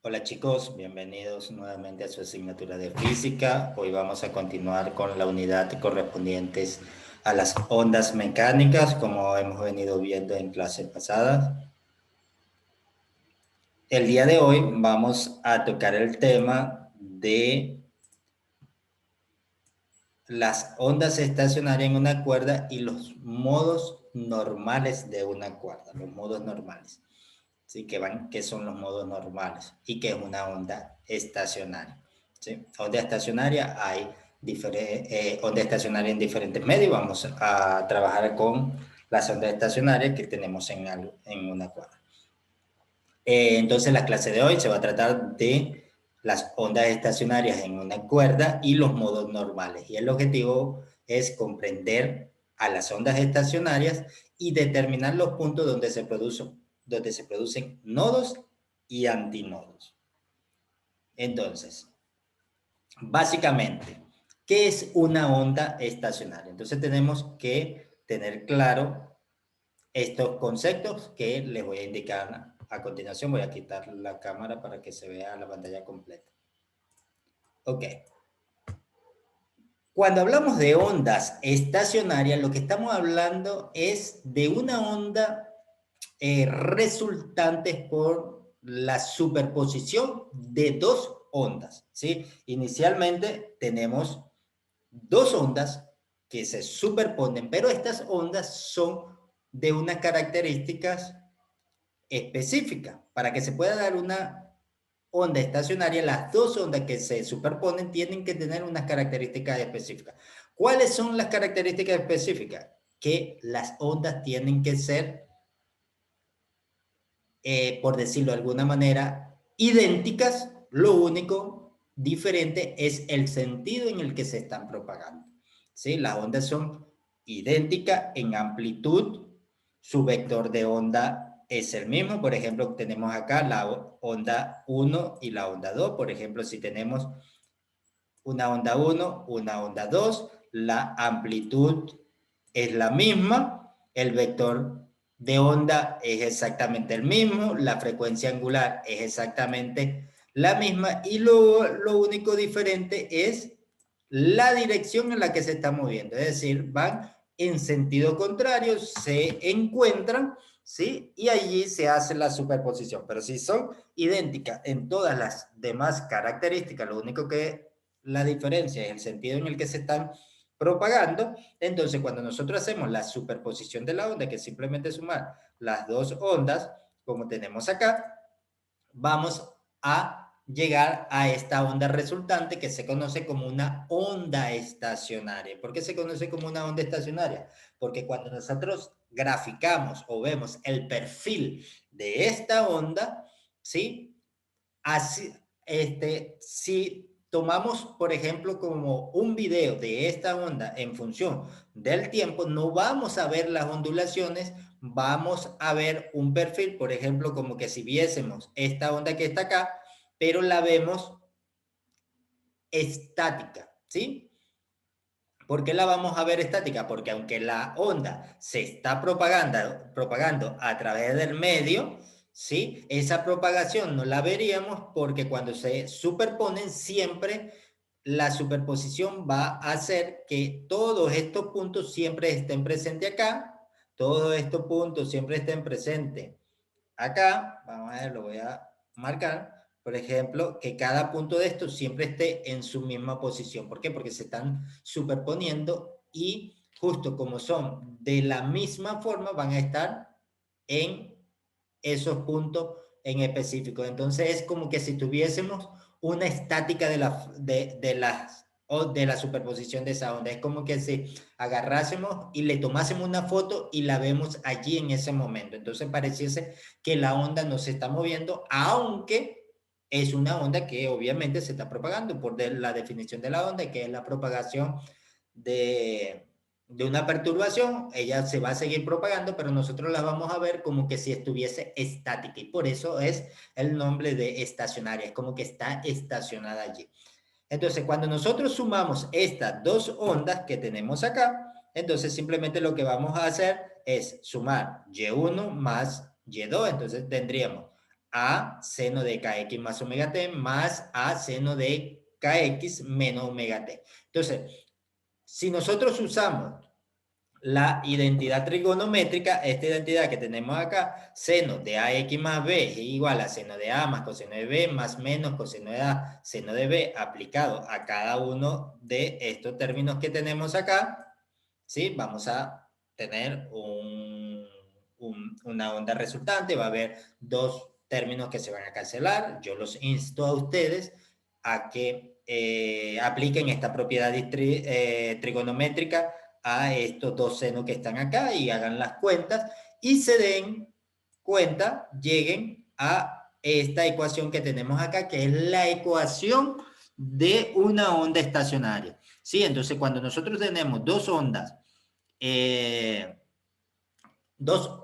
Hola chicos, bienvenidos nuevamente a su asignatura de física. Hoy vamos a continuar con la unidad correspondientes a las ondas mecánicas, como hemos venido viendo en clases pasadas. El día de hoy vamos a tocar el tema de las ondas estacionarias en una cuerda y los modos normales de una cuerda, los modos normales. ¿Sí? ¿Qué son los modos normales? Y qué es una onda estacionaria. ¿Sí? Onda estacionaria, hay onda estacionaria en diferentes medios. Vamos a trabajar con las ondas estacionarias que tenemos en una cuerda. Entonces la clase de hoy se va a tratar de las ondas estacionarias en una cuerda y los modos normales. Y el objetivo es comprender a las ondas estacionarias y determinar los puntos donde se producen nodos y antinodos. Entonces, básicamente, ¿qué es una onda estacionaria? Entonces tenemos que tener claro estos conceptos que les voy a indicar a continuación. Voy a quitar la cámara para que se vea la pantalla completa. Ok. Cuando hablamos de ondas estacionarias, lo que estamos hablando es de una onda resultantes por la superposición de dos ondas, ¿sí? Inicialmente tenemos dos ondas que se superponen, pero estas ondas son de unas características específicas. Para que se pueda dar una onda estacionaria, las dos ondas que se superponen tienen que tener unas características específicas. ¿Cuáles son las características específicas? Que las ondas tienen que ser por decirlo de alguna manera, idénticas. Lo único diferente es el sentido en el que se están propagando. ¿Sí? Las ondas son idénticas en amplitud, su vector de onda es el mismo. Por ejemplo, tenemos acá la onda 1 y la onda 2. Por ejemplo, si tenemos una onda 1, una onda 2, la amplitud es la misma, el vector de onda es exactamente el mismo, la frecuencia angular es exactamente la misma y lo único diferente es la dirección en la que se está moviendo, es decir, van en sentido contrario, se encuentran, ¿sí? Y allí se hace la superposición, pero si son idénticas en todas las demás características, lo único que la diferencia es el sentido en el que se están propagando. Entonces, cuando nosotros hacemos la superposición de la onda, que es simplemente sumar las dos ondas, como tenemos acá, vamos a llegar a esta onda resultante que se conoce como una onda estacionaria. ¿Por qué se conoce como una onda estacionaria? Porque cuando nosotros graficamos o vemos el perfil de esta onda, ¿sí? Así, si tomamos, por ejemplo, como un video de esta onda en función del tiempo, no vamos a ver las ondulaciones, vamos a ver un perfil, por ejemplo, como que si viésemos esta onda que está acá, pero la vemos estática, ¿sí? ¿Por qué la vamos a ver estática? Porque aunque la onda se está propagando a través del medio, ¿sí? Esa propagación no la veríamos porque cuando se superponen siempre la superposición va a hacer que todos estos puntos siempre estén presentes acá, todos estos puntos siempre estén presentes acá. Vamos a ver, lo voy a marcar. Por ejemplo, que cada punto de estos siempre esté en su misma posición. ¿Por qué? Porque se están superponiendo y justo como son de la misma forma van a estar en esos puntos en específico. Entonces es como que si tuviésemos una estática de la superposición de esa onda. Es como que si agarrásemos y le tomásemos una foto y la vemos allí en ese momento. Entonces pareciese que la onda no se está moviendo, aunque es una onda que obviamente se está propagando por la definición de la onda, que es la propagación de, de una perturbación. Ella se va a seguir propagando, pero nosotros la vamos a ver como que si estuviese estática y por eso es el nombre de estacionaria, es como que está estacionada allí. Entonces, cuando nosotros sumamos estas dos ondas que tenemos acá, entonces simplemente lo que vamos a hacer es sumar Y1 más Y2, entonces tendríamos a seno de kx más omega t más a seno de kx menos omega t. Entonces, si nosotros usamos la identidad trigonométrica, esta identidad que tenemos acá, seno de ax más b es igual a seno de a más coseno de b más menos coseno de a, seno de b, aplicado a cada uno de estos términos que tenemos acá, ¿sí? Vamos a tener una onda resultante, va a haber dos términos que se van a cancelar. Yo los insto a ustedes a que apliquen esta propiedad trigonométrica a estos dos senos que están acá y hagan las cuentas y se den cuenta, lleguen a esta ecuación que tenemos acá, que es la ecuación de una onda estacionaria. ¿Sí? Entonces, cuando nosotros tenemos dos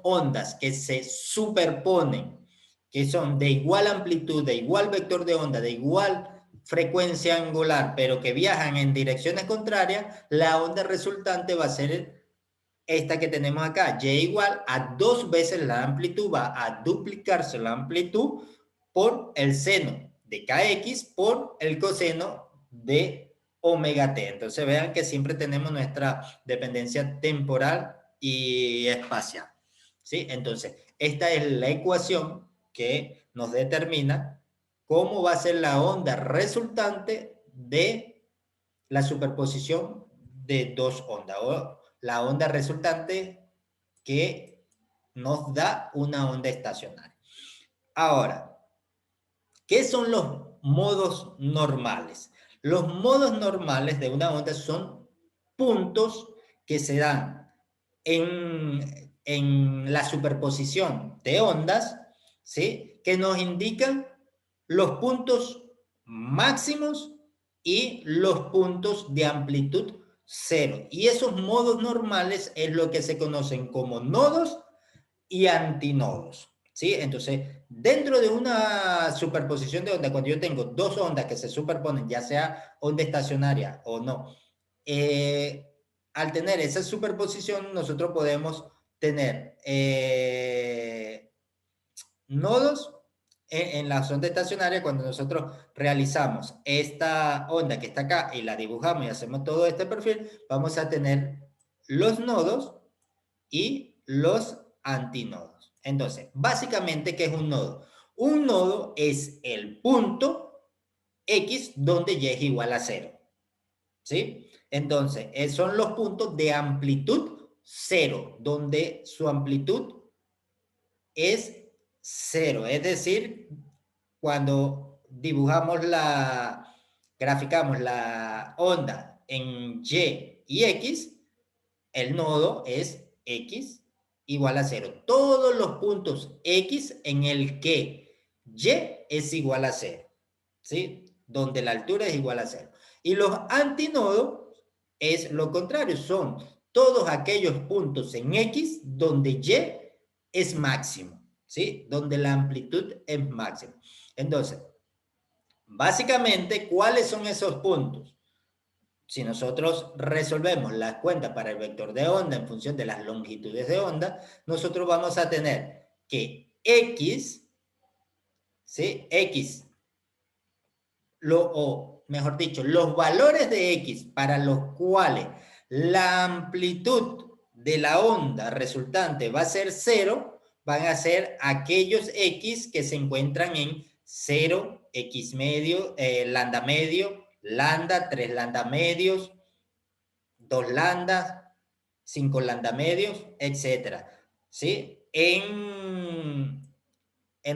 ondas que se superponen, que son de igual amplitud, de igual vector de onda, de igual frecuencia angular, pero que viajan en direcciones contrarias, la onda resultante va a ser esta que tenemos acá, y igual a 2 veces la amplitud, va a duplicarse la amplitud por el seno de kx por el coseno de omega t. Entonces vean que siempre tenemos nuestra dependencia temporal y espacial. ¿Sí? Entonces, esta es la ecuación que nos determina cómo va a ser la onda resultante de la superposición de dos ondas, o la onda resultante que nos da una onda estacionaria. Ahora, ¿qué son los modos normales? Los modos normales de una onda son puntos que se dan en la superposición de ondas, ¿sí? Que nos indican los puntos máximos y los puntos de amplitud cero. Y esos modos normales es lo que se conocen como nodos y antinodos. ¿Sí? Entonces, dentro de una superposición de ondas, cuando yo tengo dos ondas que se superponen, ya sea onda estacionaria o no, al tener esa superposición, nosotros podemos tener nodos en la onda estacionaria. Cuando nosotros realizamos esta onda que está acá y la dibujamos y hacemos todo este perfil, vamos a tener los nodos y los antinodos. Entonces, básicamente, ¿qué es un nodo? Un nodo es el punto X donde Y es igual a 0. ¿Sí? Entonces, son los puntos de amplitud 0, donde su amplitud es 0. Es decir, cuando graficamos la onda en Y y X, el nodo es X igual a 0. Todos los puntos X en el que Y es igual a 0. ¿Sí? Donde la altura es igual a 0. Y los antinodos es lo contrario. Son todos aquellos puntos en X donde Y es máximo. ¿Sí? Donde la amplitud es máxima. Entonces, básicamente, ¿cuáles son esos puntos? Si nosotros resolvemos las cuentas para el vector de onda en función de las longitudes de onda, nosotros vamos a tener que X, ¿sí? X, o mejor dicho, los valores de X para los cuales la amplitud de la onda resultante va a ser 0, van a ser aquellos X que se encuentran en 0, X medio, lambda medio, lambda, 3 lambda medios, 2 lambdas, 5 lambda medios, etc. ¿Sí? En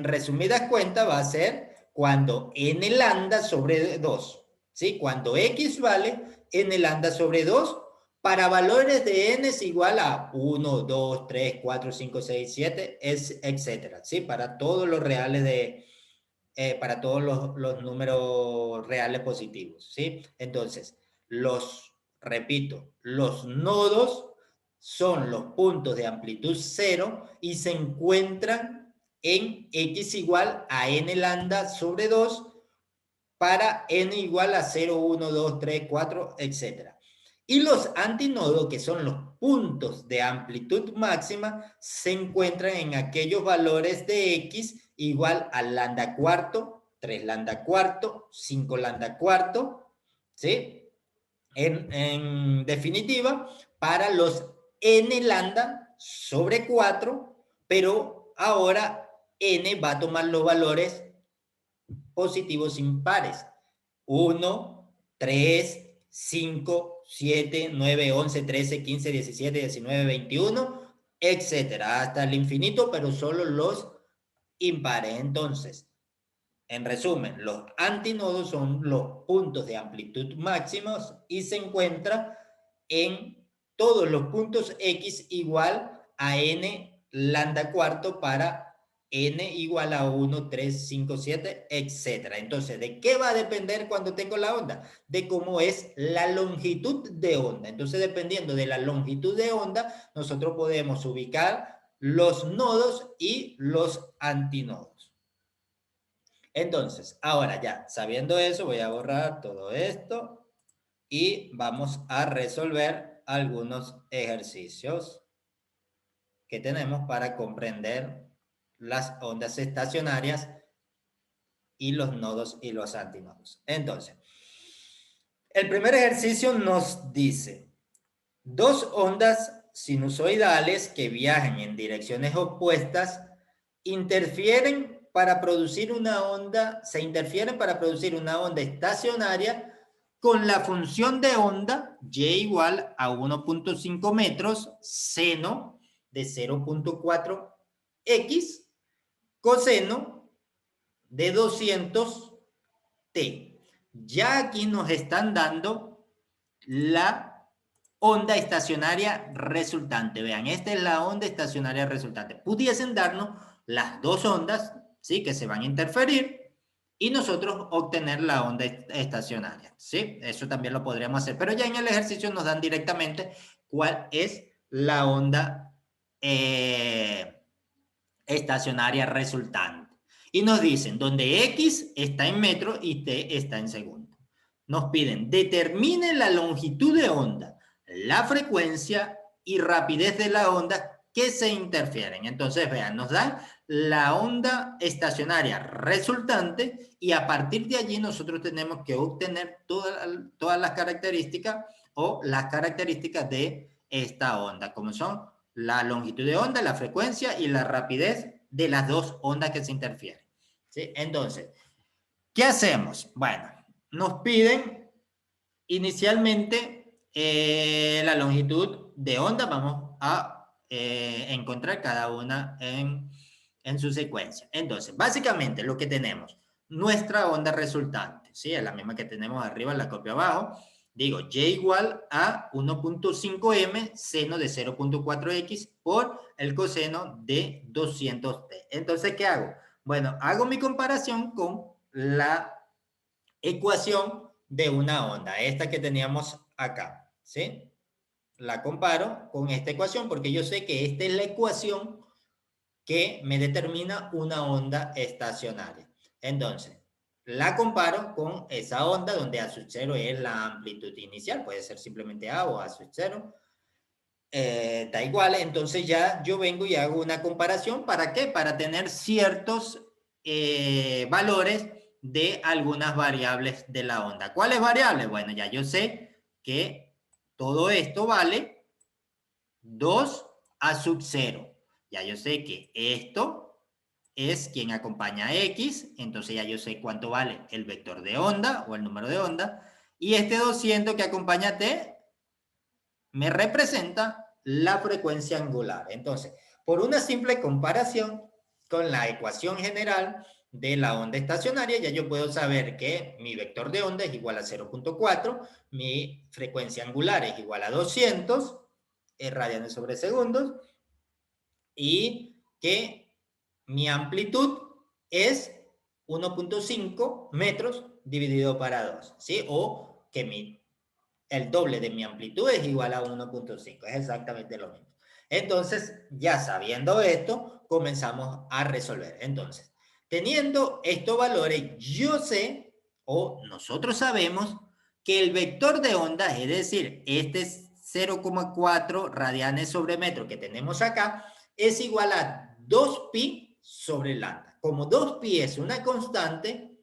resumidas cuentas va a ser cuando n lambda sobre 2. ¿Sí? Cuando x vale n lambda sobre 2 para valores de n es igual a 1, 2, 3, 4, 5, 6, 7, etc. ¿Sí? Para todos los reales para todos los números reales positivos, ¿sí? Entonces, repito, los nodos son los puntos de amplitud 0 y se encuentran en x igual a n lambda sobre 2 para n igual a 0, 1, 2, 3, 4, etc. Y los antinodos, que son los puntos de amplitud máxima, se encuentran en aquellos valores de X igual a lambda cuarto, 3 lambda cuarto, 5 lambda cuarto, ¿sí? En definitiva, para los n lambda sobre 4, pero ahora n va a tomar los valores positivos impares. 1, 3, 5, 7, 9, 11, 13, 15, 17, 19, 21, etcétera, hasta el infinito, pero solo los impares. Entonces, en resumen, los antinodos son los puntos de amplitud máximos y se encuentra en todos los puntos X igual a n lambda cuarto para n igual a 1, 3, 5, 7, etc. Entonces, ¿de qué va a depender cuando tengo la onda? De cómo es la longitud de onda. Entonces, dependiendo de la longitud de onda, nosotros podemos ubicar los nodos y los antinodos. Entonces, ahora ya, sabiendo eso, voy a borrar todo esto y vamos a resolver algunos ejercicios que tenemos para comprender las ondas estacionarias y los nodos y los antinodos. Entonces, el primer ejercicio nos dice, dos ondas sinusoidales que viajan en direcciones opuestas interfieren para producir una onda, se interfieren para producir una onda estacionaria con la función de onda y igual a 1.5 metros, seno de 0.4 x, coseno de 200 t. Ya aquí nos están dando la onda estacionaria resultante. Vean, esta es la onda estacionaria resultante. Pudiesen darnos las dos ondas, ¿sí? Que se van a interferir y nosotros obtener la onda estacionaria, ¿sí? Eso también lo podríamos hacer, pero ya en el ejercicio nos dan directamente cuál es la onda estacionaria resultante. Y nos dicen donde X está en metro y T está en segundo. Nos piden, determine la longitud de onda, la frecuencia y rapidez de la onda que se interfieren. Entonces, vean, nos dan la onda estacionaria resultante y a partir de allí nosotros tenemos que obtener todas las características o las características de esta onda, como son la longitud de onda, la frecuencia y la rapidez de las dos ondas que se interfieren. ¿Sí? Entonces, ¿qué hacemos? Bueno, nos piden inicialmente la longitud de onda. Vamos a encontrar cada una en su secuencia. Entonces, básicamente lo que tenemos, nuestra onda resultante, ¿sí? Es la misma que tenemos arriba, la copio abajo. Digo, y igual a 1.5m seno de 0.4x por el coseno de 200t. Entonces, ¿qué hago? Bueno, hago mi comparación con la ecuación de una onda, esta que teníamos acá, ¿sí? La comparo con esta ecuación porque yo sé que esta es la ecuación que me determina una onda estacionaria. Entonces, la comparo con esa onda donde A sub 0 es la amplitud inicial, puede ser simplemente A o A sub 0, da igual. Entonces ya yo vengo y hago una comparación. ¿Para qué? Para tener ciertos valores de algunas variables de la onda. ¿Cuáles variables? Bueno, ya yo sé que todo esto vale 2 a sub 0. Ya yo sé que esto es quien acompaña a X, entonces ya yo sé cuánto vale el vector de onda o el número de onda, y este 200 que acompaña a T me representa la frecuencia angular. Entonces, por una simple comparación con la ecuación general de la onda estacionaria, ya yo puedo saber que mi vector de onda es igual a 0.4, mi frecuencia angular es igual a 200 radianes sobre segundos, y que mi amplitud es 1.5 metros dividido para 2, ¿sí? O que el doble de mi amplitud es igual a 1.5, es exactamente lo mismo. Entonces, ya sabiendo esto, comenzamos a resolver. Entonces, teniendo estos valores, yo sé, o nosotros sabemos, que el vector de onda, es decir, este 0,4 radianes sobre metro que tenemos acá, es igual a 2pi sobre lambda. Como 2pi es una constante,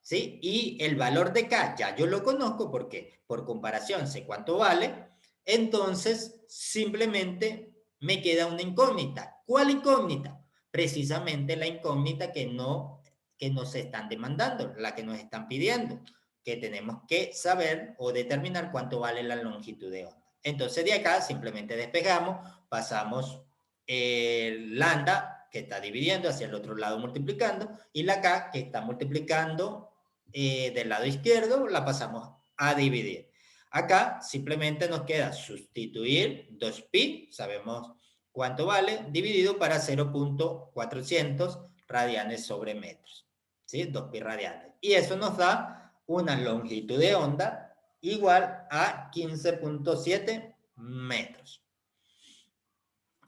¿sí? Y el valor de K ya yo lo conozco porque por comparación sé cuánto vale, entonces simplemente me queda una incógnita. ¿Cuál incógnita? Precisamente la incógnita que nos están demandando, la que nos están pidiendo, que tenemos que saber o determinar cuánto vale la longitud de onda. Entonces de acá simplemente despejamos, pasamos el lambda que está dividiendo hacia el otro lado multiplicando y la K que está multiplicando del lado izquierdo la pasamos a dividir. Acá simplemente nos queda sustituir 2pi, sabemos cuánto vale, dividido para 0.400 radianes sobre metros. ¿Sí? 2pi radianes. Y eso nos da una longitud de onda igual a 15.7 metros.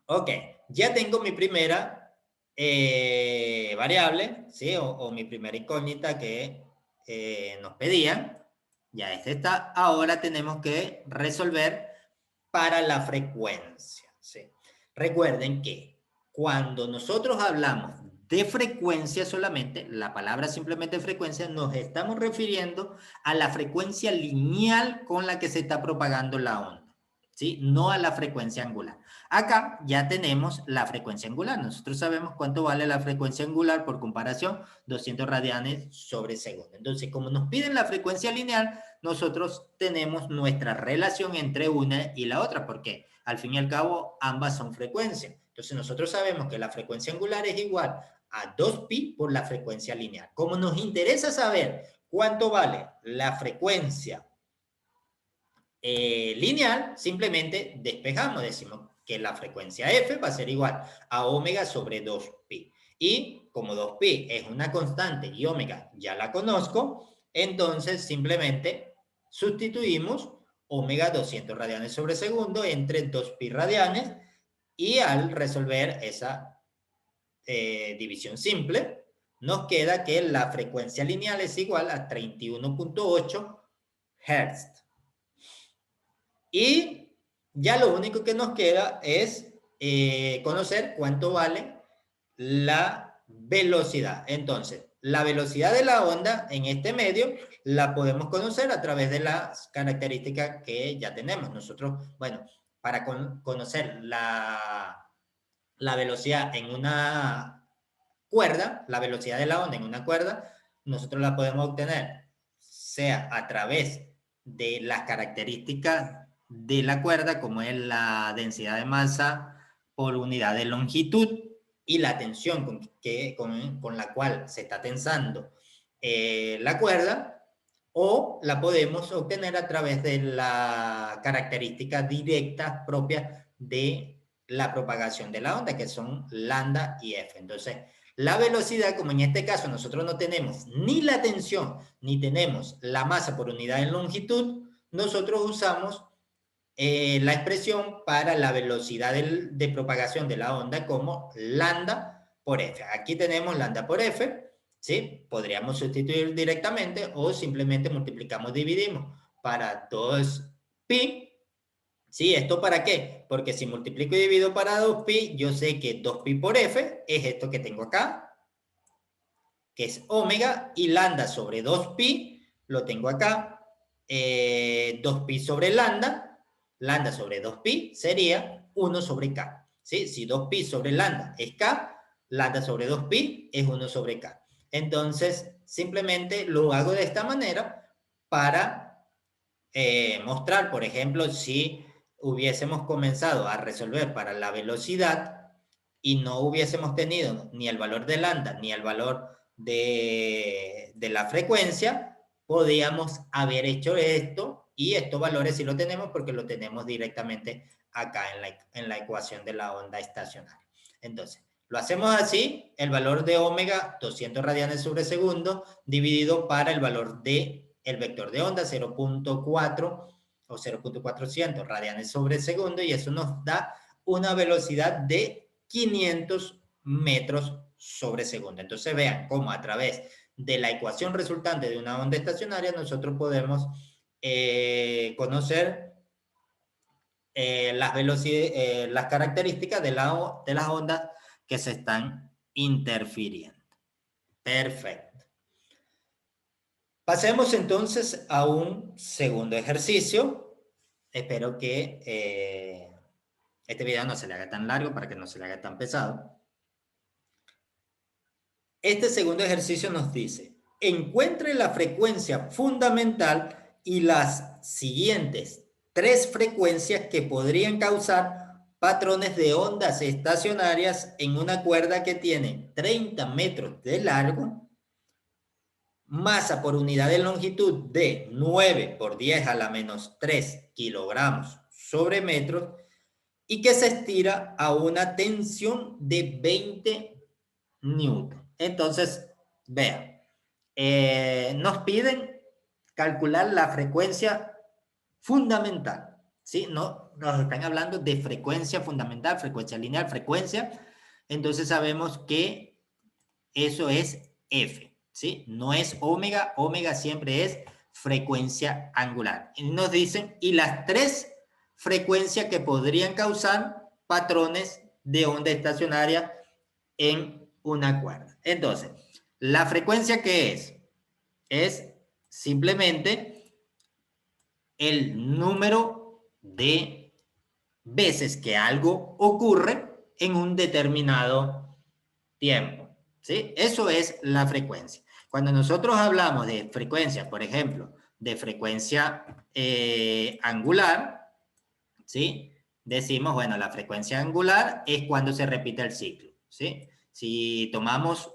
Ok, ya tengo mi primera variable, ¿sí? O mi primera incógnita que nos pedían. Ya este está. Ahora tenemos que resolver para la frecuencia, ¿sí? Recuerden que cuando nosotros hablamos de frecuencia solamente, la palabra simplemente frecuencia, nos estamos refiriendo a la frecuencia lineal con la que se está propagando la onda, ¿sí? No a la frecuencia angular. Acá ya tenemos la frecuencia angular. Nosotros sabemos cuánto vale la frecuencia angular por comparación, 200 radianes sobre segundo. Entonces, como nos piden la frecuencia lineal, nosotros tenemos nuestra relación entre una y la otra, porque al fin y al cabo ambas son frecuencias. Entonces, nosotros sabemos que la frecuencia angular es igual a 2pi por la frecuencia lineal. Como nos interesa saber cuánto vale la frecuencia lineal, simplemente despejamos, decimos que la frecuencia f va a ser igual a omega sobre 2pi. Y como 2pi es una constante y omega ya la conozco, entonces simplemente sustituimos omega 200 radianes sobre segundo entre 2pi radianes y al resolver esa división simple, nos queda que la frecuencia lineal es igual a 31.8 Hz. Y ya lo único que nos queda es conocer cuánto vale la velocidad. Entonces, la velocidad de la onda en este medio la podemos conocer a través de las características que ya tenemos. Nosotros, bueno, para conocer la velocidad en una cuerda, la velocidad de la onda en una cuerda, nosotros la podemos obtener sea a través de las características de la cuerda, como es la densidad de masa por unidad de longitud y la tensión con la cual se está tensando la cuerda, o la podemos obtener a través de la característica directa propia de la propagación de la onda, que son lambda y f. Entonces, la velocidad, como en este caso nosotros no tenemos ni la tensión, ni tenemos la masa por unidad de longitud, nosotros usamos la expresión para la velocidad de propagación de la onda como lambda por f. Aquí tenemos lambda por f, ¿sí? Podríamos sustituir directamente o simplemente multiplicamos, dividimos para 2pi. ¿Sí? ¿Esto para qué? Porque si multiplico y divido para 2pi, yo sé que 2pi por f es esto que tengo acá, que es omega, y lambda sobre 2pi, lo tengo acá, 2pi sobre lambda sobre 2pi sería 1 sobre k. ¿Sí? Si 2pi sobre lambda es k, lambda sobre 2pi es 1 sobre k. Entonces, simplemente lo hago de esta manera para mostrar, por ejemplo, si hubiésemos comenzado a resolver para la velocidad y no hubiésemos tenido ni el valor de lambda ni el valor de la frecuencia, podíamos haber hecho esto, y estos valores sí lo tenemos porque lo tenemos directamente acá en la ecuación de la onda estacionaria. Entonces, lo hacemos así, el valor de omega, 200 radianes sobre segundo, dividido para el valor de el vector de onda, 0.4 o 0.400 radianes sobre segundo, y eso nos da una velocidad de 500 metros sobre segundo. Entonces vean cómo a través de la ecuación resultante de una onda estacionaria nosotros podemos conocer las características de las ondas que se están interfiriendo. Perfecto. Pasemos entonces a un segundo ejercicio. Espero que este video no se le haga tan largo para que no se le haga tan pesado. Este segundo ejercicio nos dice, encuentre la frecuencia fundamental y las siguientes 3 frecuencias que podrían causar patrones de ondas estacionarias en una cuerda que tiene 30 metros de largo, masa por unidad de longitud de 9 por 10 a la menos 3 kilogramos sobre metro y que se estira a una tensión de 20 newton. Entonces, vean, nos piden calcular la frecuencia fundamental, ¿sí? No, nos están hablando de frecuencia fundamental, frecuencia lineal, frecuencia. Entonces sabemos que eso es F, ¿sí? No es omega, omega siempre es frecuencia angular. Y nos dicen, y las 3 frecuencias que podrían causar patrones de onda estacionaria en una cuerda. Entonces, la frecuencia que es simplemente el número de veces que algo ocurre en un determinado tiempo, ¿sí? Eso es la frecuencia. Cuando nosotros hablamos de frecuencia, por ejemplo, de frecuencia angular, ¿sí? Decimos, bueno, la frecuencia angular es cuando se repite el ciclo, ¿sí? Si tomamos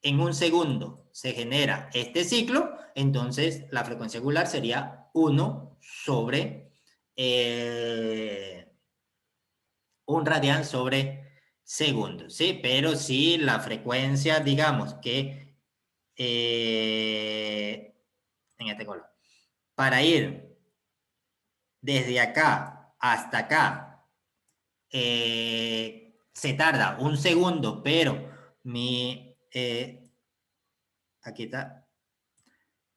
en un segundo se genera este ciclo, entonces la frecuencia angular sería 1 sobre un radian sobre segundo, ¿sí? Pero si la frecuencia, digamos que en este color, para ir desde acá hasta acá, se tarda un segundo, pero aquí está,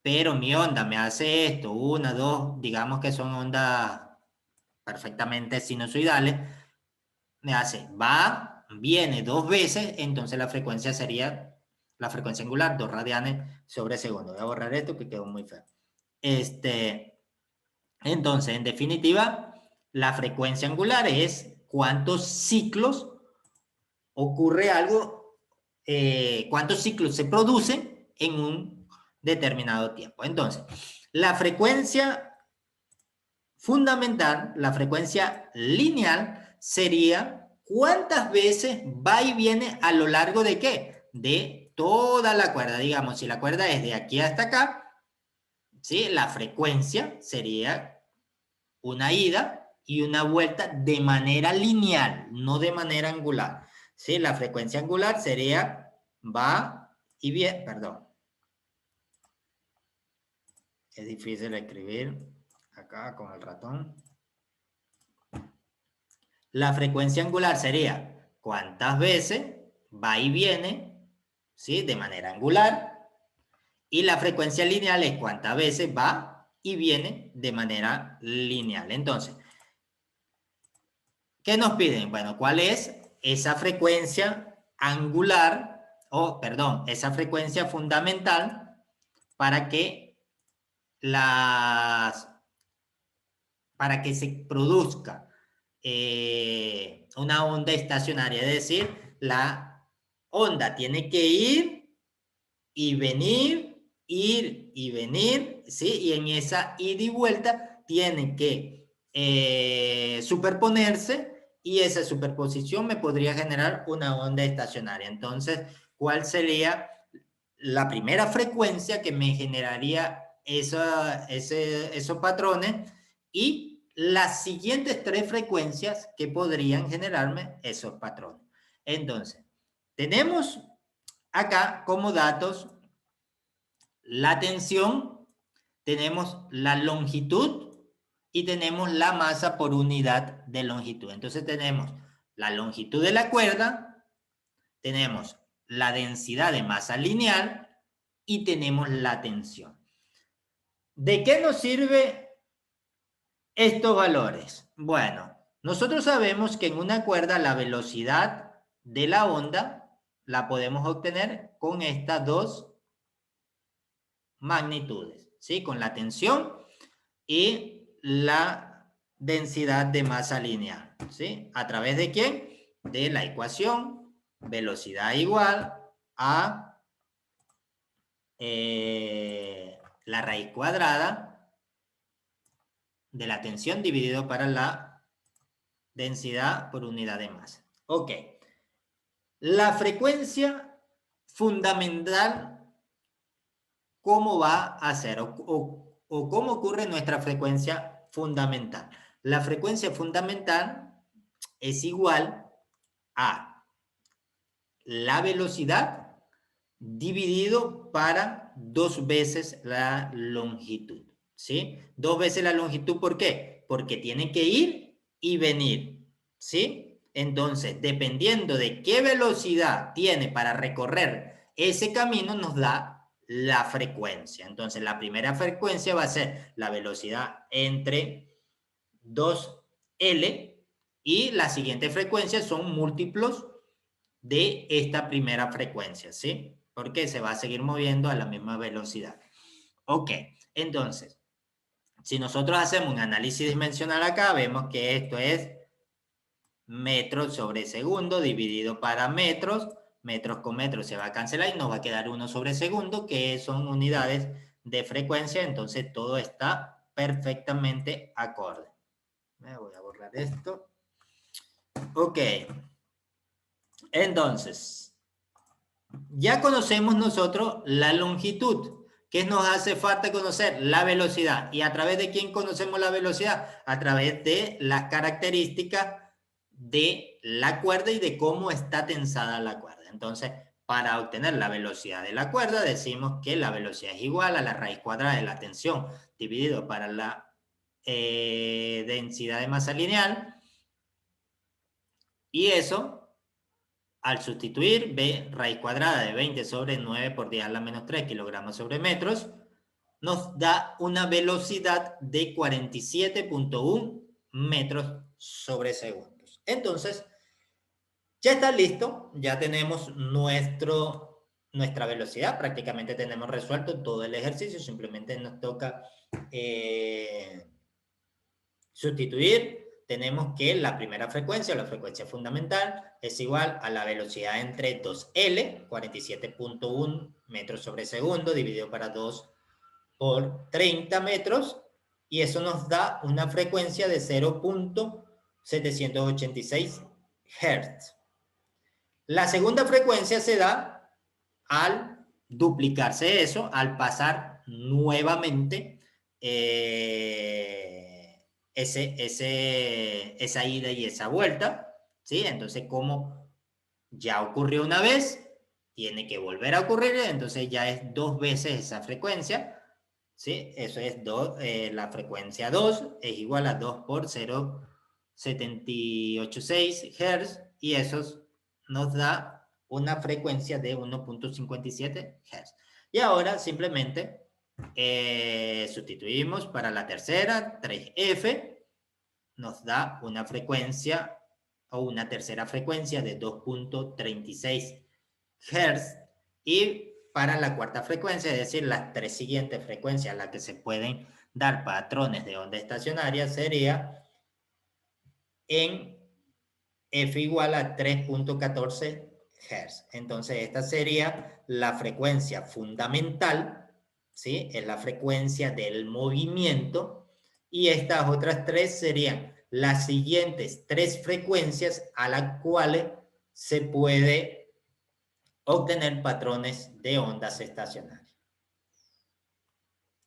pero mi onda me hace esto, 1, 2, digamos que son ondas perfectamente sinusoidales, me hace, va, viene 2 veces, entonces la frecuencia sería la frecuencia angular, 2 radianes sobre segundo. Voy a borrar esto que quedó muy feo. Entonces, en definitiva, la frecuencia angular es cuántos ciclos ocurre algo, cuántos ciclos se producen en un determinado tiempo. Entonces, la frecuencia fundamental, la frecuencia lineal, sería cuántas veces va y viene a lo largo de ¿qué? De toda la cuerda. Digamos, si la cuerda es de aquí hasta acá, ¿sí? La frecuencia sería una ida y una vuelta de manera lineal, no de manera angular. ¿Sí? La frecuencia angular sería va y viene, perdón. Es difícil escribir acá con el ratón. La frecuencia angular sería cuántas veces va y viene, ¿sí? De manera angular. Y la frecuencia lineal es cuántas veces va y viene de manera lineal. Entonces, ¿qué nos piden? Bueno, ¿cuál es esa frecuencia angular, o perdón, esa frecuencia fundamental para que se produzca una onda estacionaria? Es decir, la onda tiene que ir y venir, ¿sí? Y en esa ida y vuelta tiene que superponerse, y esa superposición me podría generar una onda estacionaria. Entonces, ¿cuál sería la primera frecuencia que me generaría esos patrones? Y las siguientes 3 frecuencias que podrían generarme esos patrones. Entonces, tenemos acá como datos la tensión, tenemos la longitud y tenemos la masa por unidad de longitud. Entonces tenemos la longitud de la cuerda, tenemos la densidad de masa lineal y tenemos la tensión. ¿De qué nos sirve estos valores? Bueno, nosotros sabemos que en una cuerda la velocidad de la onda la podemos obtener con estas dos magnitudes, ¿sí? Con la tensión y la densidad de masa lineal, ¿sí? ¿A través de quién? De la ecuación velocidad igual a la raíz cuadrada de la tensión dividido para la densidad por unidad de masa. Ok. La frecuencia fundamental, ¿cómo va a ser? O cómo ocurre nuestra frecuencia fundamental. La frecuencia fundamental es igual a la velocidad dividido para 2 veces la longitud, ¿sí? 2 veces la longitud, ¿por qué? Porque tiene que ir y venir, ¿sí? Entonces, dependiendo de qué velocidad tiene para recorrer ese camino, nos da la frecuencia. Entonces, la primera frecuencia va a ser la velocidad entre 2L y la siguiente frecuencia son múltiplos de esta primera frecuencia, ¿sí? Porque se va a seguir moviendo a la misma velocidad. Ok, entonces, si nosotros hacemos un análisis dimensional acá, vemos que esto es metros sobre segundo dividido para metros. Metros con metros se va a cancelar y nos va a quedar 1 sobre segundo, que son unidades de frecuencia. Entonces, todo está perfectamente acorde. Me voy a borrar esto. Ok. Entonces, ya conocemos nosotros la longitud. ¿Qué nos hace falta conocer? La velocidad. ¿Y a través de quién conocemos la velocidad? A través de las características de la cuerda y de cómo está tensada la cuerda. Entonces, para obtener la velocidad de la cuerda, decimos que la velocidad es igual a la raíz cuadrada de la tensión dividido para la densidad de masa lineal. Y eso, al sustituir b raíz cuadrada de 20 sobre 9 por 10 a la menos 3 kilogramos sobre metros, nos da una velocidad de 47.1 metros sobre segundos. Entonces, ya está listo, ya tenemos nuestra velocidad, prácticamente tenemos resuelto todo el ejercicio, simplemente nos toca sustituir. Tenemos que la primera frecuencia, la frecuencia fundamental, es igual a la velocidad entre 2L, 47.1 metros sobre segundo, dividido para 2 por 30 metros, y eso nos da una frecuencia de 0.786 Hz. La segunda frecuencia se da al duplicarse eso, al pasar nuevamente esa ida y esa vuelta, ¿sí? Entonces, como ya ocurrió una vez, tiene que volver a ocurrir, entonces ya es 2 veces esa frecuencia, ¿sí? Eso es la frecuencia 2 es igual a 2 por 0.786 Hz, y eso nos da una frecuencia de 1.57 Hz. Y ahora simplemente sustituimos para la tercera, 3F, nos da una frecuencia o una tercera frecuencia de 2.36 Hz, y para la cuarta frecuencia, es decir, las 3 siguientes frecuencias a las que se pueden dar patrones de onda estacionaria, sería en F igual a 3.14 Hz. Entonces, esta sería la frecuencia fundamental, ¿sí? Es la frecuencia del movimiento, y estas otras 3 serían las siguientes 3 frecuencias a las cuales se puede obtener patrones de ondas estacionarias.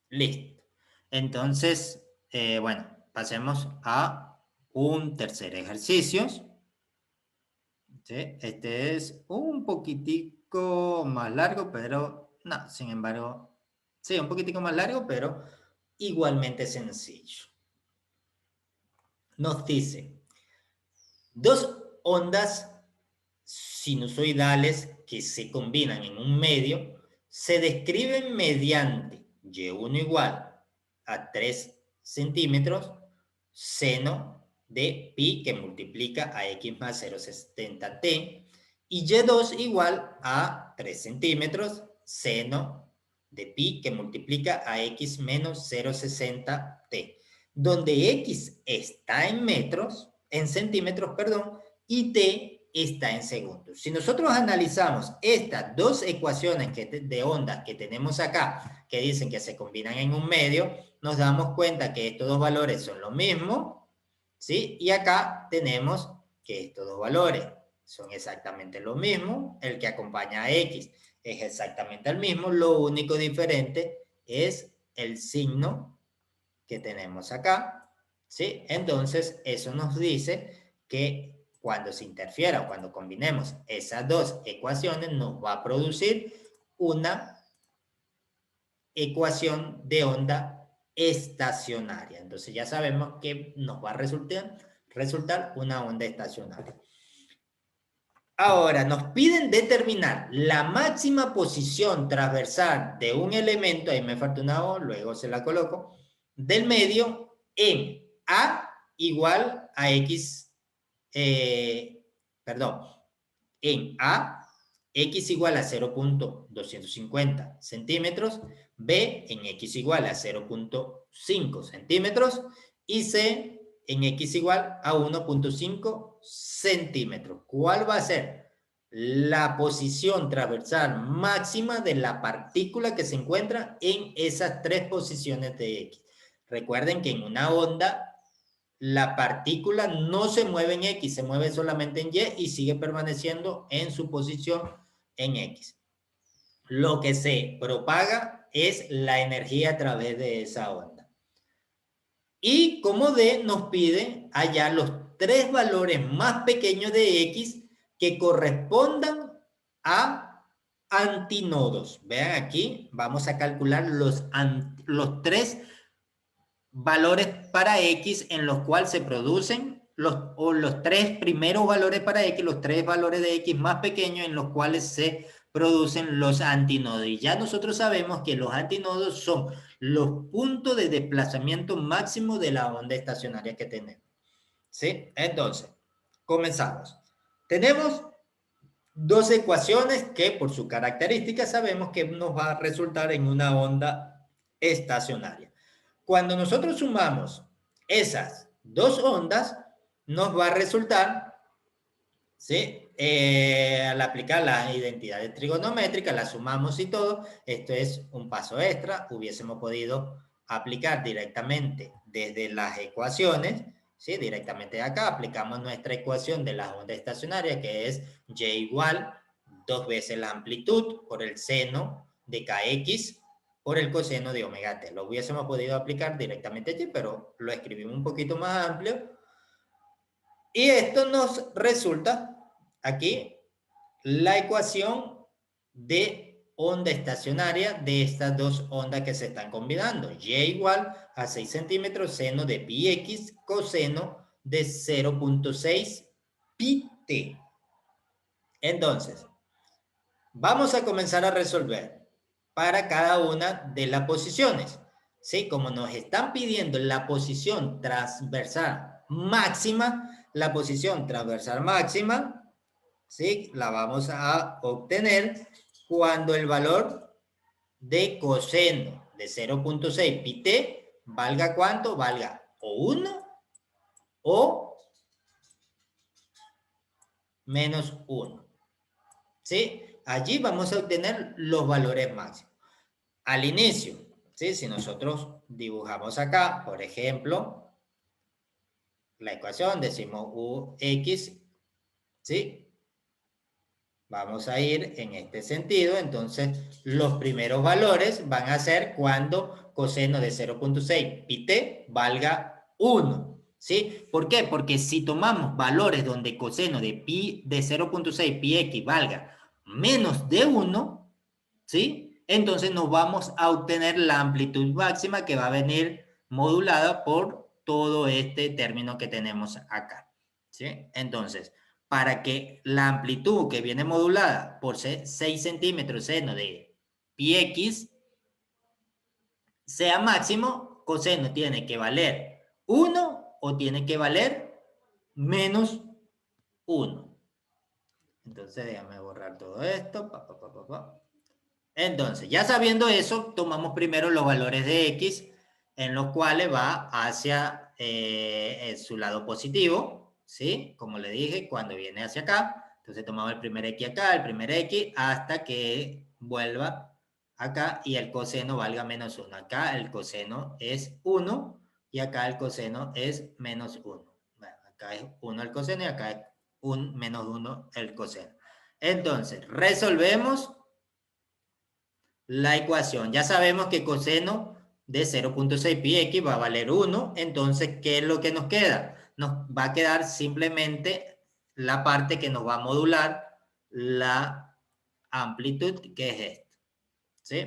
Listo. Entonces, bueno, pasemos a un tercer ejercicio. ¿Sí? Este es un poquitico más largo, pero no, sin embargo, sí, un poquitico más largo, pero igualmente sencillo. Nos dice, 2 ondas sinusoidales que se combinan en un medio se describen mediante Y1 igual a 3 centímetros seno de pi que multiplica a x más 0,70t y y2 igual a 3 centímetros seno de pi que multiplica a x menos 0,60t, donde x está en metros, en centímetros, perdón, y t está en segundos. Si nosotros analizamos estas dos ecuaciones de ondas que tenemos acá, que dicen que se combinan en un medio, nos damos cuenta que estos dos valores son lo mismo, ¿sí? Y acá tenemos que estos dos valores son exactamente lo mismo, el que acompaña a x es exactamente el mismo, lo único diferente es el signo que tenemos acá, ¿sí? Entonces, eso nos dice que cuando se interfiera o cuando combinemos esas dos ecuaciones, nos va a producir una ecuación de onda estacionaria. Entonces, ya sabemos que nos va a resultar una onda estacionaria. Ahora, nos piden determinar la máxima posición transversal de un elemento, ahí me falta una O, luego se la coloco, del medio en A igual a X, en A, X igual a 0.250 centímetros, B en X igual a 0.5 centímetros y C en X igual a 1.5 centímetros. ¿Cuál va a ser la posición transversal máxima de la partícula que se encuentra en esas tres posiciones de X? Recuerden que en una onda la partícula no se mueve en X, se mueve solamente en Y y sigue permaneciendo en su posición en X. Lo que se propaga es la energía a través de esa onda. Y como D nos pide hallar los tres valores más pequeños de X que correspondan a antinodos. Vean aquí, vamos a calcular los tres valores para X en los cuales se producen los tres primeros valores para X, los tres valores de X más pequeños en los cuales se producen los antinodos. Y ya nosotros sabemos que los antinodos son los puntos de desplazamiento máximo de la onda estacionaria que tenemos. ¿Sí? Entonces, comenzamos. Tenemos dos ecuaciones que por su característica sabemos que nos va a resultar en una onda estacionaria. Cuando nosotros sumamos esas dos ondas, nos va a resultar, ¿sí? Al aplicar las identidades trigonométricas, las sumamos y todo, esto es un paso extra, hubiésemos podido aplicar directamente desde las ecuaciones, ¿sí? Directamente de acá aplicamos nuestra ecuación de la onda estacionaria, que es y igual 2 veces la amplitud por el seno de kx por el coseno de omega t. Lo hubiésemos podido aplicar directamente allí, pero lo escribimos un poquito más amplio. Y esto nos resulta aquí la ecuación de onda estacionaria de estas dos ondas que se están combinando. Y igual a 6 centímetros seno de pi x coseno de 0.6 pi t. Entonces, vamos a comenzar a resolver para cada una de las posiciones. ¿Sí? Como nos están pidiendo la posición transversal máxima, la posición transversal máxima, ¿sí? La vamos a obtener cuando el valor de coseno de 0.6 pi t valga ¿cuánto? Valga o 1 o menos 1. ¿Sí? Allí vamos a obtener los valores máximos. Al inicio, ¿sí? Si nosotros dibujamos acá, por ejemplo, la ecuación, decimos ux, ¿sí? Vamos a ir en este sentido, entonces los primeros valores van a ser cuando coseno de 0.6 pi t valga 1, ¿sí? ¿Por qué? Porque si tomamos valores donde coseno de 0.6 pi x valga menos de 1, ¿sí? Entonces nos vamos a obtener la amplitud máxima que va a venir modulada por todo este término que tenemos acá, ¿sí? Entonces, para que la amplitud que viene modulada por 6 centímetros seno de pi x sea máximo, coseno tiene que valer 1 o tiene que valer menos 1. Entonces, déjame borrar todo esto. Entonces, ya sabiendo eso, tomamos primero los valores de x, en los cuales va hacia su lado positivo, ¿sí? Como le dije, cuando viene hacia acá. Entonces, tomamos el primer x acá, el primer x, hasta que vuelva acá y el coseno valga menos 1. Acá el coseno es 1 y acá el coseno es menos 1. Bueno, acá es 1 el coseno y acá es menos 1 el coseno. Entonces, resolvemos la ecuación. Ya sabemos que coseno de 0.6 pi x va a valer 1. Entonces, ¿qué es lo que nos queda? Nos va a quedar simplemente la parte que nos va a modular la amplitud, que es esta. ¿Sí?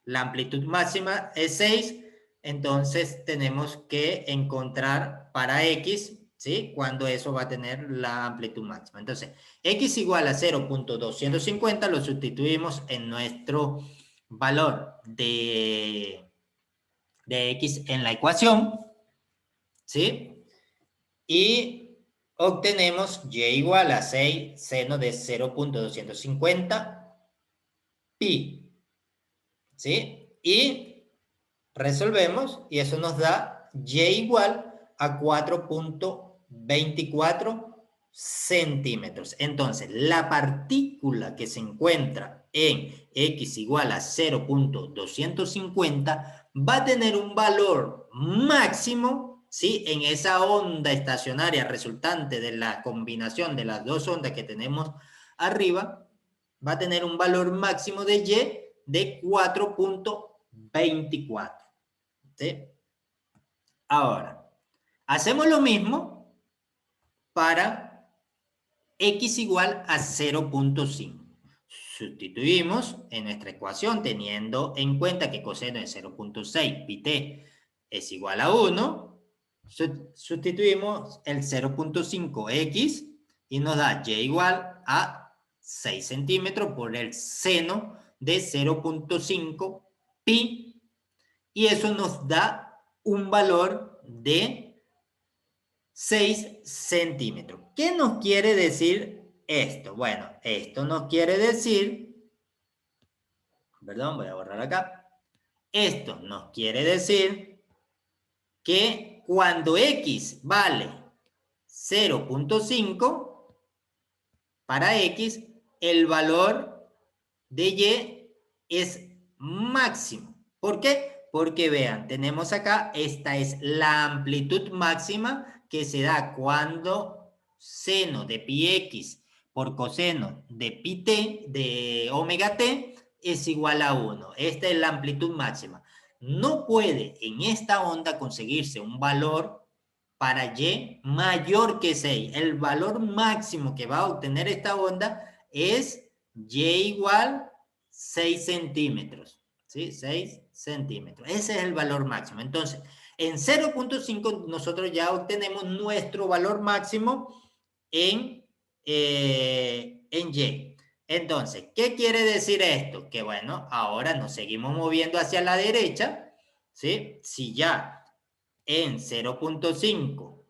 La amplitud máxima es 6. Entonces, tenemos que encontrar para x, ¿sí? Cuando eso va a tener la amplitud máxima. Entonces, x igual a 0.250 lo sustituimos en nuestro valor de x en la ecuación, ¿sí? Y obtenemos y igual a 6 seno de 0.250 pi, ¿sí? Y resolvemos y eso nos da y igual a 4.24 centímetros. Entonces, la partícula que se encuentra en x igual a 0.250 va a tener un valor máximo, ¿sí? En esa onda estacionaria resultante de la combinación de las dos ondas que tenemos arriba, va a tener un valor máximo de y de 4.24. ¿Sí? Ahora, hacemos lo mismo para x igual a 0.5. Sustituimos en nuestra ecuación teniendo en cuenta que coseno de 0.6 pi t es igual a 1. Sustituimos el 0.5x y nos da y igual a 6 centímetros por el seno de 0.5 pi, y eso nos da un valor de 6 centímetros. ¿Qué nos quiere decir esto? Bueno, esto nos quiere decir, perdón, voy a borrar acá. Esto nos quiere decir que cuando x vale 0.5, para x, el valor de y es máximo. ¿Por qué? Porque vean, tenemos acá, esta es la amplitud máxima que se da cuando seno de pi x por coseno de pi t, de omega t, es igual a 1. Esta es la amplitud máxima. No puede en esta onda conseguirse un valor para y mayor que 6. El valor máximo que va a obtener esta onda es y igual 6 centímetros. ¿Sí? 6 centímetros. Ese es el valor máximo. Entonces, en 0.5 nosotros ya obtenemos nuestro valor máximo en y. Entonces, ¿qué quiere decir esto? Que bueno, ahora nos seguimos moviendo hacia la derecha, ¿sí? Si ya en 0.5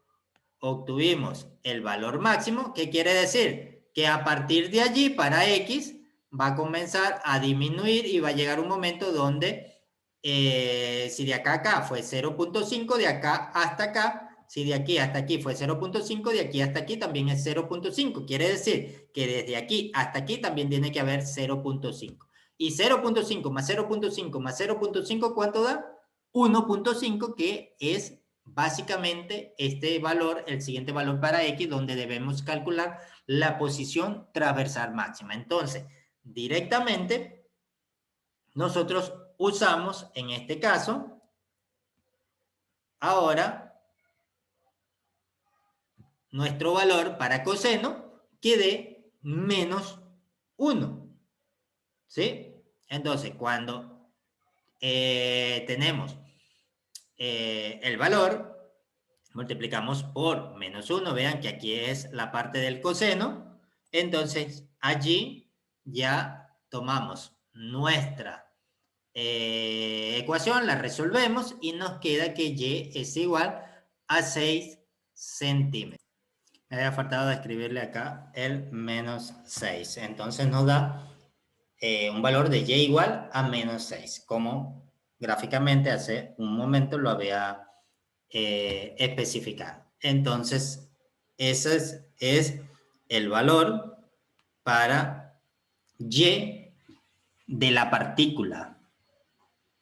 obtuvimos el valor máximo, ¿qué quiere decir? Que a partir de allí, para x, va a comenzar a disminuir y va a llegar un momento donde, si de acá a acá fue 0.5, de acá hasta acá, si de aquí hasta aquí fue 0.5, de aquí hasta aquí también es 0.5. Quiere decir que desde aquí hasta aquí también tiene que haber 0.5. Y 0.5 más 0.5 más 0.5, ¿cuánto da? 1.5, que es básicamente este valor, el siguiente valor para x, donde debemos calcular la posición transversal máxima. Entonces, directamente, nosotros usamos, en este caso, ahora, nuestro valor para coseno, que dé menos 1. ¿Sí? Entonces, cuando tenemos el valor, multiplicamos por menos 1, vean que aquí es la parte del coseno, entonces allí ya tomamos nuestra ecuación, la resolvemos y nos queda que Y es igual a 6 centímetros. Me había faltado de escribirle acá el menos 6. Entonces nos da un valor de Y igual a menos 6, como gráficamente hace un momento lo había especificado. Entonces, ese es el valor para Y de la partícula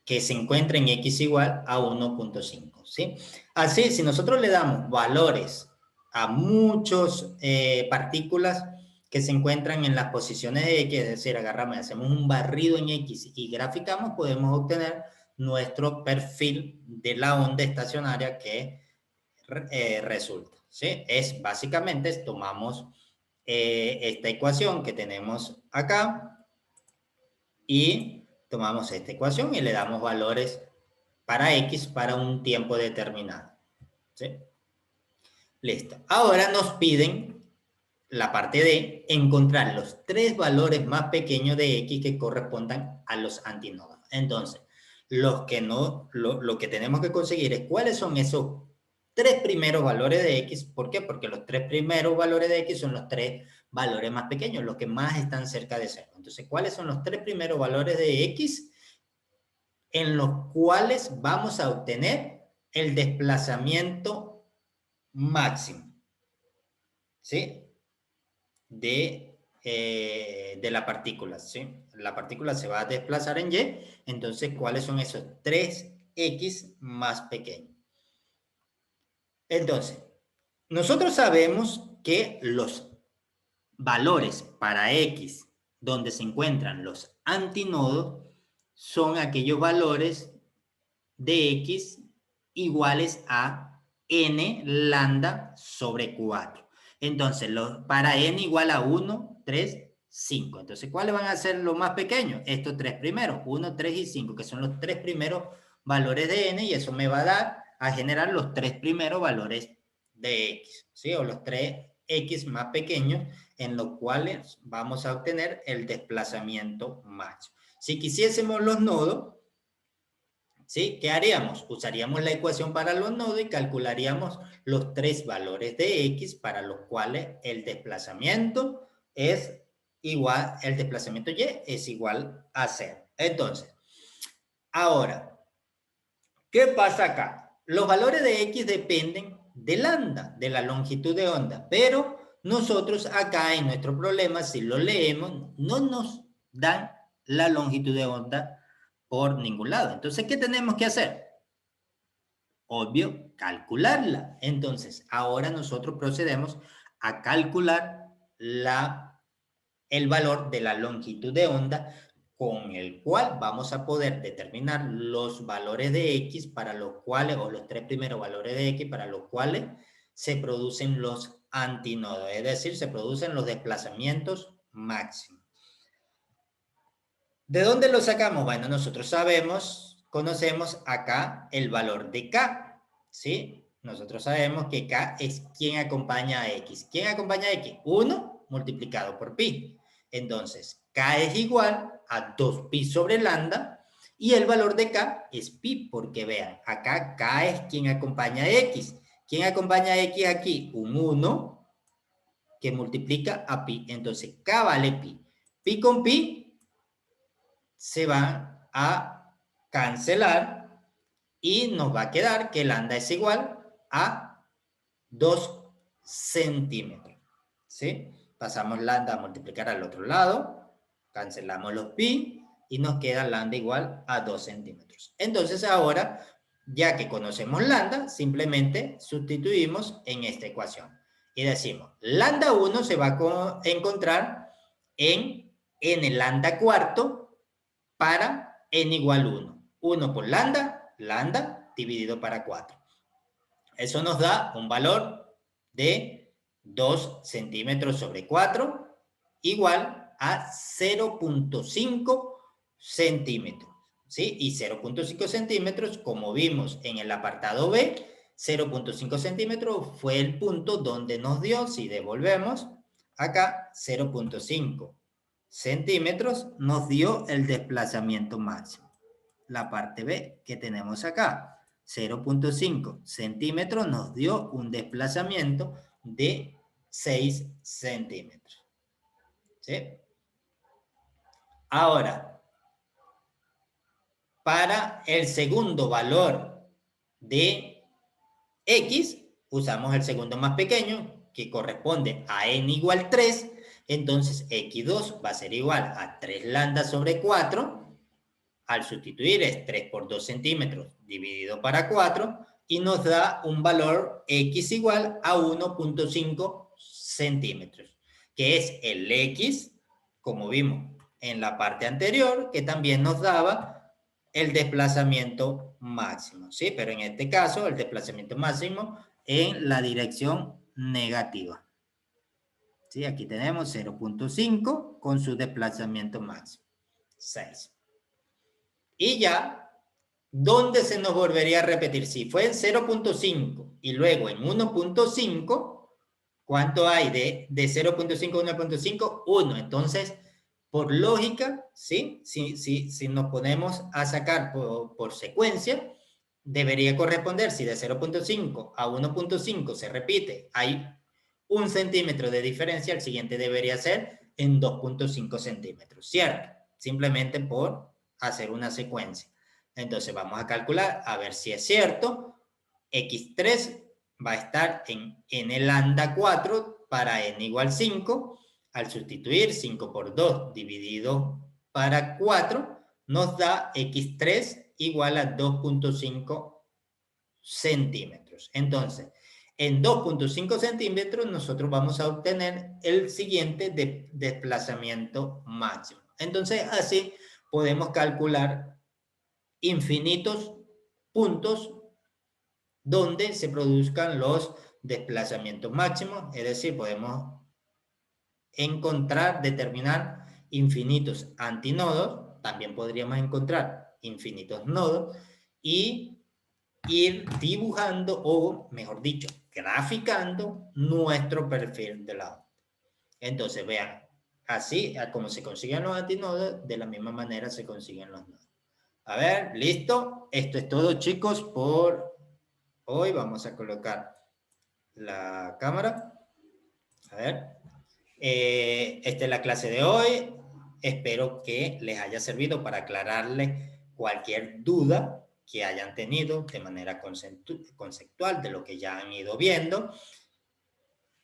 que se encuentra en X igual a 1.5, ¿sí? Así, si nosotros le damos valores a muchas partículas que se encuentran en las posiciones de X, es decir, agarramos y hacemos un barrido en X y graficamos, podemos obtener nuestro perfil de la onda estacionaria que resulta, ¿sí? Es básicamente, tomamos esta ecuación que tenemos acá y tomamos esta ecuación y le damos valores para X para un tiempo determinado, ¿sí? Listo. Ahora nos piden la parte de encontrar los 3 valores más pequeños de X que correspondan a los antinodos. Entonces, lo que tenemos que conseguir es cuáles son esos 3 primeros valores de X. ¿Por qué? Porque los 3 primeros valores de X son los 3 valores más pequeños, los que más están cerca de cero. Entonces, ¿cuáles son los 3 primeros valores de X en los cuales vamos a obtener el desplazamiento máximo? ¿Sí? De la partícula, ¿sí? La partícula se va a desplazar en Y, entonces, ¿cuáles son esos 3X más pequeños? Entonces, nosotros sabemos que los valores para X donde se encuentran los antinodos son aquellos valores de X iguales a n lambda sobre 4. Entonces, para n igual a 1, 3, 5. Entonces, ¿cuáles van a ser los más pequeños? Estos 3 primeros, 1, 3 y 5, que son los 3 primeros valores de n, y eso me va a dar a generar los 3 primeros valores de x, ¿sí? O los 3x más pequeños en los cuales vamos a obtener el desplazamiento máximo. Si quisiésemos los nodos, ¿sí? ¿Qué haríamos? Usaríamos la ecuación para los nodos y calcularíamos los 3 valores de X para los cuales el desplazamiento es igual, el desplazamiento Y es igual a 0. Entonces, ahora, ¿qué pasa acá? Los valores de X dependen de lambda, de la longitud de onda, pero nosotros acá en nuestro problema, si lo leemos, no nos dan la longitud de onda por ningún lado. Entonces, ¿qué tenemos que hacer? Obvio, calcularla. Entonces, ahora nosotros procedemos a calcular el valor de la longitud de onda con el cual vamos a poder determinar los valores de X para los cuales, o los 3 primeros valores de X para los cuales se producen los antinodos, es decir, se producen los desplazamientos máximos. ¿De dónde lo sacamos? Bueno, nosotros conocemos acá el valor de K, ¿sí? Nosotros sabemos que K es quien acompaña a X. ¿Quién acompaña a X? 1 multiplicado por pi. Entonces, K es igual a 2pi sobre lambda y el valor de K es pi, porque vean, acá K es quien acompaña a X. ¿Quién acompaña a X aquí? Un 1 que multiplica a pi. Entonces, K vale pi. Pi con pi se van a cancelar y nos va a quedar que lambda es igual a 2 centímetros, ¿sí? Pasamos lambda a multiplicar al otro lado, cancelamos los pi y nos queda lambda igual a 2 centímetros. Entonces ahora, ya que conocemos lambda, simplemente sustituimos en esta ecuación y decimos, lambda 1 se va a encontrar en n lambda cuarto para n igual 1. 1 por lambda, lambda dividido para 4. Eso nos da un valor de 2 centímetros sobre 4 igual a 0.5 centímetros. ¿Sí? Y 0.5 centímetros, como vimos en el apartado B, 0.5 centímetros fue el punto donde nos dio, si devolvemos, acá 0.5 centímetros nos dio el desplazamiento máximo. la parte B que tenemos acá. 0.5 centímetros nos dio un desplazamiento de 6 centímetros. ¿Sí? Ahora, para el segundo valor de X, usamos el segundo más pequeño, que corresponde a n igual 3, entonces x2 va a ser igual a 3 lambda sobre 4, al sustituir es 3 por 2 centímetros dividido para 4, y nos da un valor x igual a 1.5 centímetros, que es el x, como vimos en la parte anterior, que también nos daba el desplazamiento máximo, ¿sí? Pero en este caso, el desplazamiento máximo en la dirección negativa. ¿Sí? Aquí tenemos 0.5 con su desplazamiento máximo, 6. Y ya, ¿dónde se nos volvería a repetir? Si fue en 0.5 y luego en 1.5, ¿cuánto hay de 0.5 a 1.5? 1. Entonces, por lógica, ¿sí? Si nos ponemos a sacar por secuencia, debería corresponder, si de 0.5 a 1.5 se repite, hay 1 centímetro de diferencia, el siguiente debería ser en 2.5 centímetros, ¿cierto? Simplemente por hacer una secuencia. Entonces vamos a calcular a ver si es cierto. X3 va a estar en n lambda 4 para n igual 5. Al sustituir 5 por 2 dividido para 4, nos da X3 igual a 2.5 centímetros. Entonces, en 2.5 centímetros nosotros vamos a obtener el siguiente desplazamiento máximo. Entonces, así podemos calcular infinitos puntos donde se produzcan los desplazamientos máximos, es decir, podemos determinar infinitos antinodos, también podríamos encontrar infinitos nodos y ir dibujando o, mejor dicho, graficando nuestro perfil de la onda. Entonces, vean, así como se consiguen los antinodos, de la misma manera se consiguen los nodos. A ver, listo. Esto es todo, chicos, por hoy. Vamos a colocar la cámara. A ver. Esta es la clase de hoy. Espero que les haya servido para aclararles cualquier duda que hayan tenido de manera conceptual de lo que ya han ido viendo.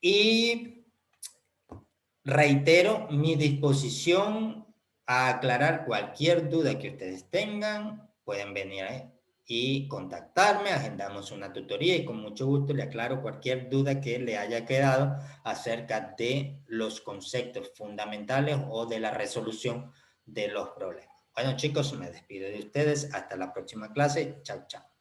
Y reitero mi disposición a aclarar cualquier duda que ustedes tengan. Pueden venir y contactarme, agendamos una tutoría y con mucho gusto le aclaro cualquier duda que le haya quedado acerca de los conceptos fundamentales o de la resolución de los problemas. Bueno, chicos, me despido de ustedes. Hasta la próxima clase. Chao, chao.